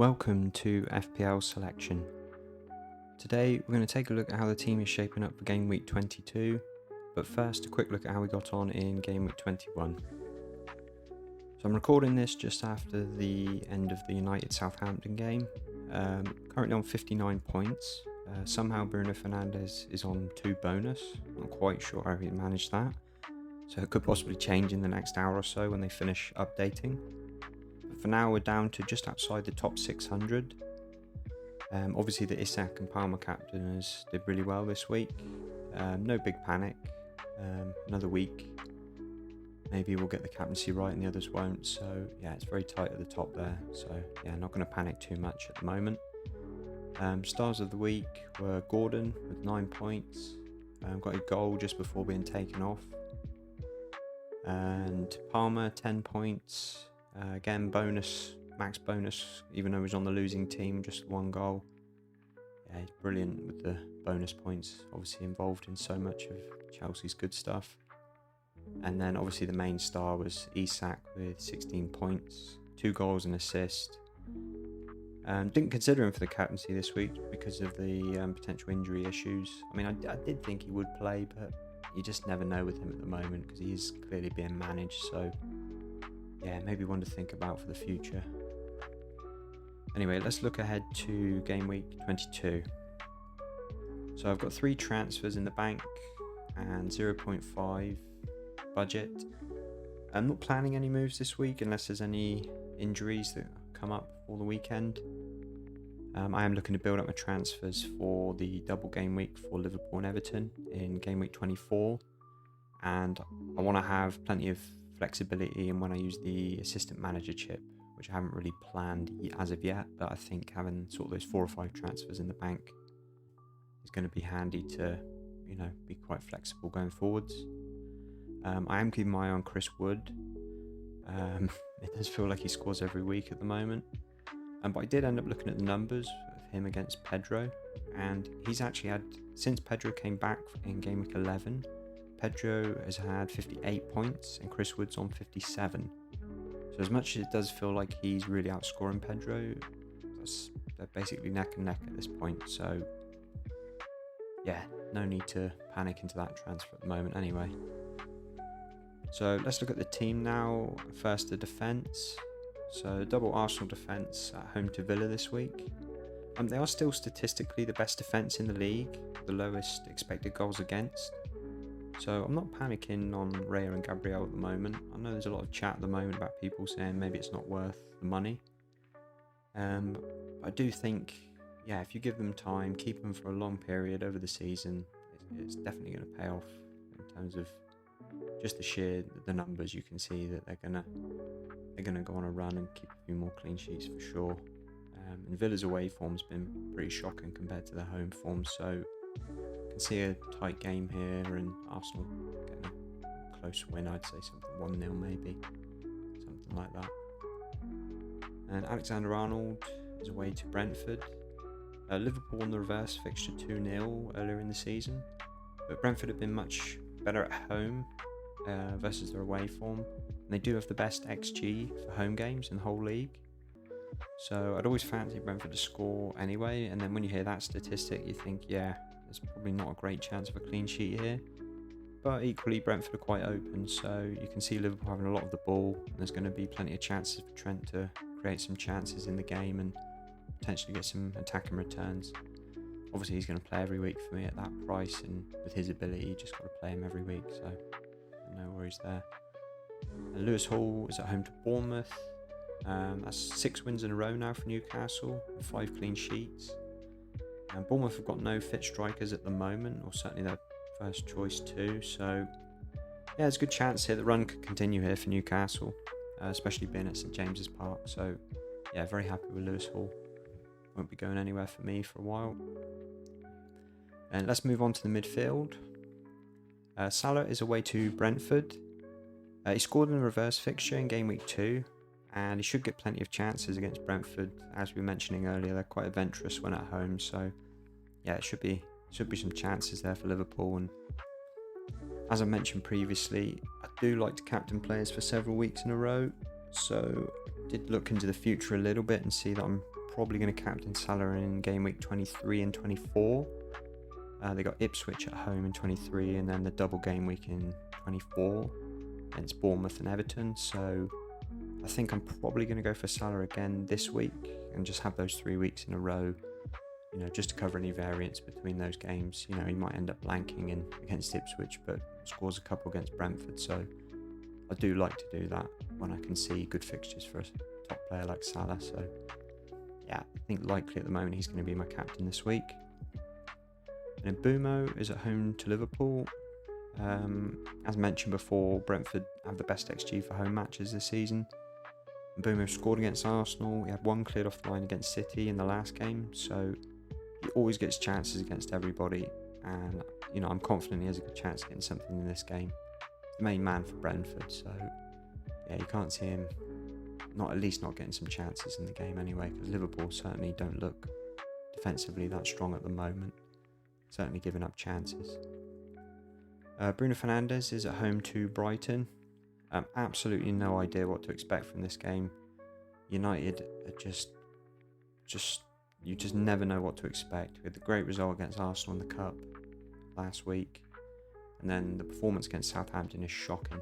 Welcome to FPL Selection. Today we're going to take a look at how the team is shaping up for Game Week 22, but first a quick look at how we got on in Game Week 21. So I'm recording this just after the end of the United Southampton game, currently on 59 points. Somehow Bruno Fernandes is on 2 bonus, I'm not quite sure how he managed that, so it could possibly change in the next hour or so when they finish updating. For now, we're down to just outside the top 600. Obviously, the Isak and Palmer captainers did really well this week. No big panic. Another week, maybe we'll get the captaincy right and the others won't. So, yeah, it's very tight at the top there. So, yeah, not going to panic too much at the moment. Stars of the week were Gordon with 9 points. Got a goal just before being taken off. And Palmer, 10 points. Again, max bonus, even though he was on the losing team, just 1 goal. Yeah, he's brilliant with the bonus points, obviously involved in so much of Chelsea's good stuff. And then obviously the main star was Isak with 16 points, 2 goals and assist. Didn't consider him for the captaincy this week because of the potential injury issues. I mean, I did think he would play, but you just never know with him at the moment because he is clearly being managed, so yeah, maybe one to think about for the future. Anyway, let's look ahead to Game Week 22. So I've got 3 transfers in the bank and 0.5 budget. I'm not planning any moves this week unless there's any injuries that come up for the weekend. I am looking to build up my transfers for the double game week for Liverpool and Everton in Game Week 24. And I want to have plenty of flexibility in when I use the assistant manager chip, which I haven't really planned as of yet, but I think having sort of those 4 or 5 transfers in the bank is going to be handy to, be quite flexible going forwards. I am keeping my eye on Chris Wood. It does feel like he scores every week at the moment, but I did end up looking at the numbers of him against Pedro, and he's actually had, since Pedro came back in Game Week 11, Pedro has had 58 points and Chris Wood's on 57. So as much as it does feel like he's really outscoring Pedro, they're basically neck and neck at this point. So yeah, no need to panic into that transfer at the moment anyway. So let's look at the team now. First, the defence. So double Arsenal defence at home to Villa this week. They are still statistically the best defence in the league, the lowest expected goals against. So I'm not panicking on Raya and Gabriel at the moment. I know there's a lot of chat at the moment about people saying maybe it's not worth the money. I do think, if you give them time, keep them for a long period over the season, it's definitely going to pay off in terms of just the numbers. You can see that they're gonna go on a run and keep a few more clean sheets for sure. And Villa's away form's been pretty shocking compared to their home form, so can see a tight game here and Arsenal getting a close win. I'd say something 1-0 maybe, something like that. And Alexander-Arnold is away to Brentford. Liverpool on the reverse fixture 2-0 earlier in the season, but Brentford have been much better at home versus their away form. And they do have the best XG for home games in the whole league. So I'd always fancy Brentford to score anyway, and then when you hear that statistic you think, there's probably not a great chance of a clean sheet here. But equally, Brentford are quite open, so you can see Liverpool having a lot of the ball, and there's going to be plenty of chances for Trent to create some chances in the game and potentially get some attacking returns. Obviously, he's going to play every week for me at that price, and with his ability, you just got to play him every week, so no worries there. And Lewis Hall is at home to Bournemouth. That's 6 wins in a row now for Newcastle, and 5 clean sheets. And Bournemouth have got no fit strikers at the moment, or certainly their first choice too. So there's a good chance here the run could continue here for Newcastle, especially being at St James's Park. So very happy with Lewis Hall. Won't be going anywhere for me for a while. And let's move on to the midfield. Salah is away to Brentford. He scored in the reverse fixture in Game Week 2, and he should get plenty of chances against Brentford. As we were mentioning earlier, they're quite adventurous when at home, so it should be some chances there for Liverpool. And as I mentioned previously, I do like to captain players for several weeks in a row, so I did look into the future a little bit and see that I'm probably going to captain Salah in game week 23 and 24. They got Ipswich at home in 23, and then the double game week in 24 against Bournemouth and Everton. So I think I'm probably going to go for Salah again this week and just have those 3 weeks in a row, just to cover any variance between those games. He might end up blanking in against Ipswich, but scores a couple against Brentford. So I do like to do that when I can see good fixtures for a top player like Salah. So yeah, I think likely at the moment he's going to be my captain this week. And then Bumo is at home to Liverpool. As mentioned before, Brentford have the best XG for home matches this season. Bumo scored against Arsenal. He had one cleared off the line against City in the last game, so he always gets chances against everybody. And I'm confident he has a good chance of getting something in this game. He's the main man for Brentford, so yeah, you can't see him not getting some chances in the game anyway, because Liverpool certainly don't look defensively that strong at the moment. Certainly giving up chances. Bruno Fernandes is at home to Brighton. Absolutely no idea what to expect from this game. United are just you just never know what to expect. We had the great result against Arsenal in the Cup last week, and then the performance against Southampton is shocking.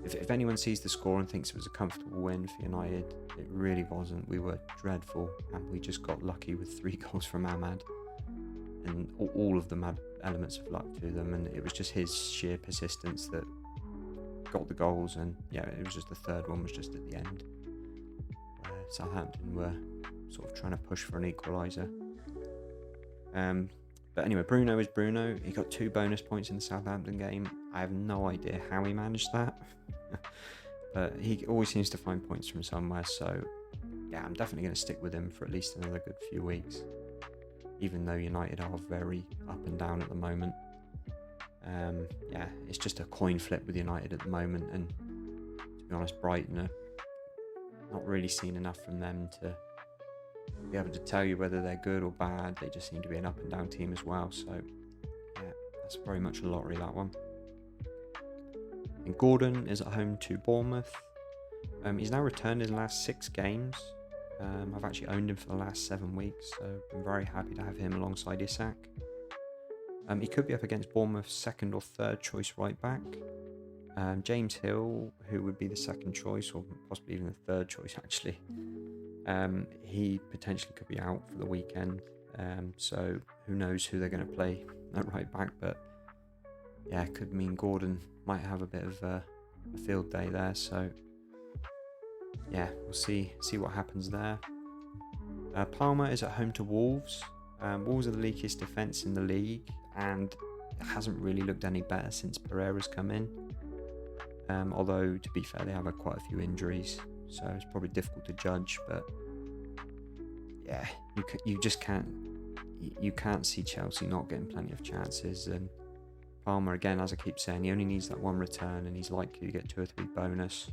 If anyone sees the score and thinks it was a comfortable win for United, it really wasn't. We were dreadful, and we just got lucky with 3 goals from Ahmad, and all of them had elements of luck to them, and it was just his sheer persistence that got the goals. And yeah, it was just the third one was just at the end, where Southampton were sort of trying to push for an equaliser. But anyway, Bruno is Bruno. He got 2 bonus points in the Southampton game. I have no idea how he managed that, but he always seems to find points from somewhere. So yeah, I'm definitely going to stick with him for at least another good few weeks, even though United are very up and down at the moment. Yeah, it's just a coin flip with United at the moment, and to be honest, Brighton are not really seen enough from them to be able to tell you whether they're good or bad. They just seem to be an up and down team as well. So yeah, that's very much a lottery, that one. And Gordon is at home to Bournemouth. He's now returned his last 6 games. I've actually owned him for the last 7 weeks, so I'm very happy to have him alongside Isak. He could be up against Bournemouth's second or third choice right back. James Hill, who would be the second choice, or possibly even the third choice actually. He potentially could be out for the weekend, so who knows who they're going to play at right back. But yeah, it could mean Gordon might have a bit of a field day there. So yeah, we'll see what happens there. Palmer is at home to Wolves. Wolves are the leakiest defence in the league, and it hasn't really looked any better since Pereira's come in. Although, to be fair, they have had quite a few injuries, so it's probably difficult to judge. But yeah, you just can't see Chelsea not getting plenty of chances. And Palmer, again, as I keep saying, he only needs that 1 return, and he's likely to get 2 or 3 bonus.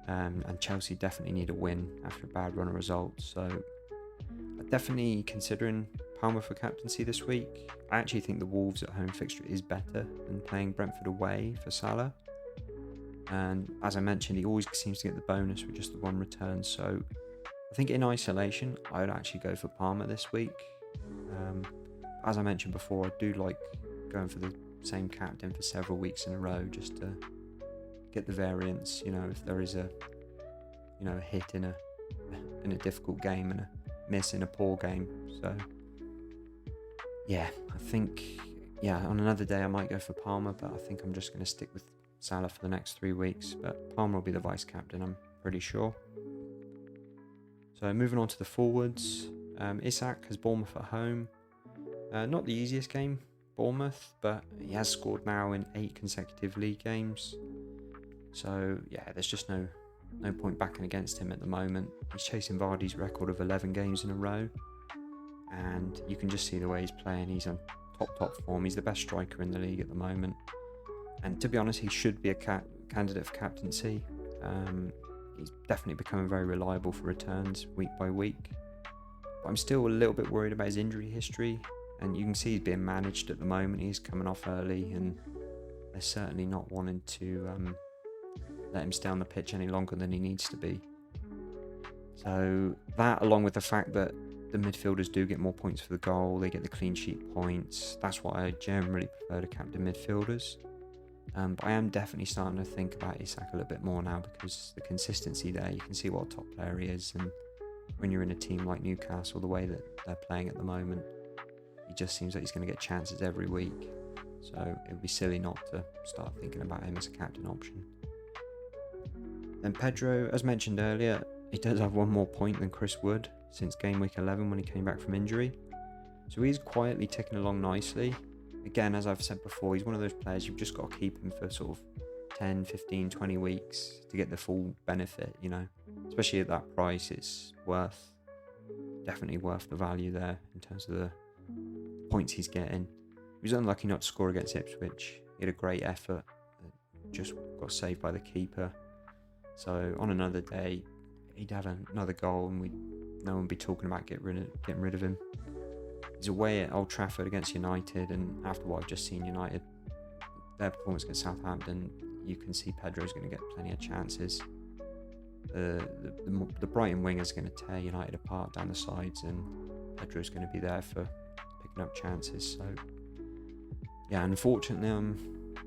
And Chelsea definitely need a win after a bad run of results. So I'm definitely considering Palmer for captaincy this week. I actually think the Wolves at home fixture is better than playing Brentford away for Salah. And as I mentioned, he always seems to get the bonus with just the 1 return. So I think in isolation, I would actually go for Palmer this week. As I mentioned before, I do like going for the same captain for several weeks in a row, just to get the variance. If there is a hit in a difficult game and a miss in a poor game. So yeah, I think on another day I might go for Palmer, but I think I'm just going to stick with Salah for the next 3 weeks. But Palmer will be the vice captain, I'm pretty sure. So moving on to the forwards, Isak has Bournemouth at home. Not the easiest game, Bournemouth, but he has scored now in 8 consecutive league games. So yeah, there's just no point backing against him at the moment. He's chasing Vardy's record of 11 games in a row, and you can just see the way he's playing. He's on top form. He's the best striker in the league at the moment, and to be honest, he should be a candidate for captaincy. He's definitely becoming very reliable for returns week by week, but I'm still a little bit worried about his injury history, and you can see he's being managed at the moment. He's coming off early, and they're certainly not wanting to let him stay on the pitch any longer than he needs to be. So that, along with the fact that the midfielders do get more points for the goal, they get the clean sheet points. That's why I generally prefer to captain midfielders. But I am definitely starting to think about Isak a little bit more now, because the consistency there, you can see what a top player he is, and when you're in a team like Newcastle, the way that they're playing at the moment, he just seems like he's going to get chances every week. So it would be silly not to start thinking about him as a captain option. Then Pedro, as mentioned earlier, he does have one more point than Chris Wood since game week 11 when he came back from injury. So he's quietly ticking along nicely. Again, as I've said before, he's one of those players you've just got to keep him for sort of 10, 15, 20 weeks to get the full benefit, you know. Especially at that price, it's definitely worth the value there in terms of the points he's getting. He was unlucky not to score against Ipswich. He had a great effort, just got saved by the keeper. So on another day, he'd have another goal and no one would be talking about getting rid of him. He's away at Old Trafford against United, and after what I've just seen United, their performance against Southampton, you can see Pedro's going to get plenty of chances. The Brighton wingers are going to tear United apart down the sides, and Pedro's going to be there for picking up chances. So yeah, unfortunately, I'm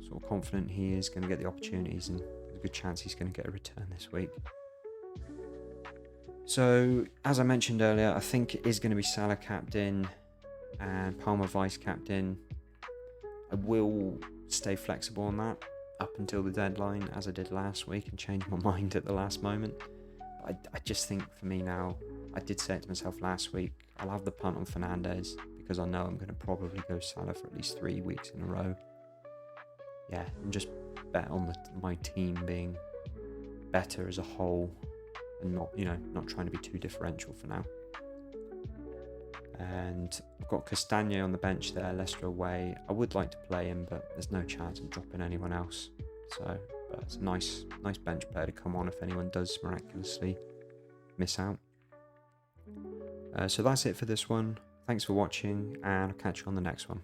sort of confident he is going to get the opportunities, and there's a good chance he's going to get a return this week. So as I mentioned earlier, I think it is going to be Salah captain and Palmer vice captain. I will stay flexible on that up until the deadline, as I did last week, and change my mind at the last moment. But I just think for me now, I did say it to myself last week, I'll have the punt on Fernandes, because I know I'm going to probably go Salah for at least 3 weeks in a row. Yeah, and just bet on my team being better as a whole, and not trying to be too differential for now. And I've got Castagna on the bench there, Leicester away. I would like to play him, but there's no chance of dropping anyone else. So it's a nice bench player to come on if anyone does miraculously miss out. So that's it for this one. Thanks for watching, and I'll catch you on the next one.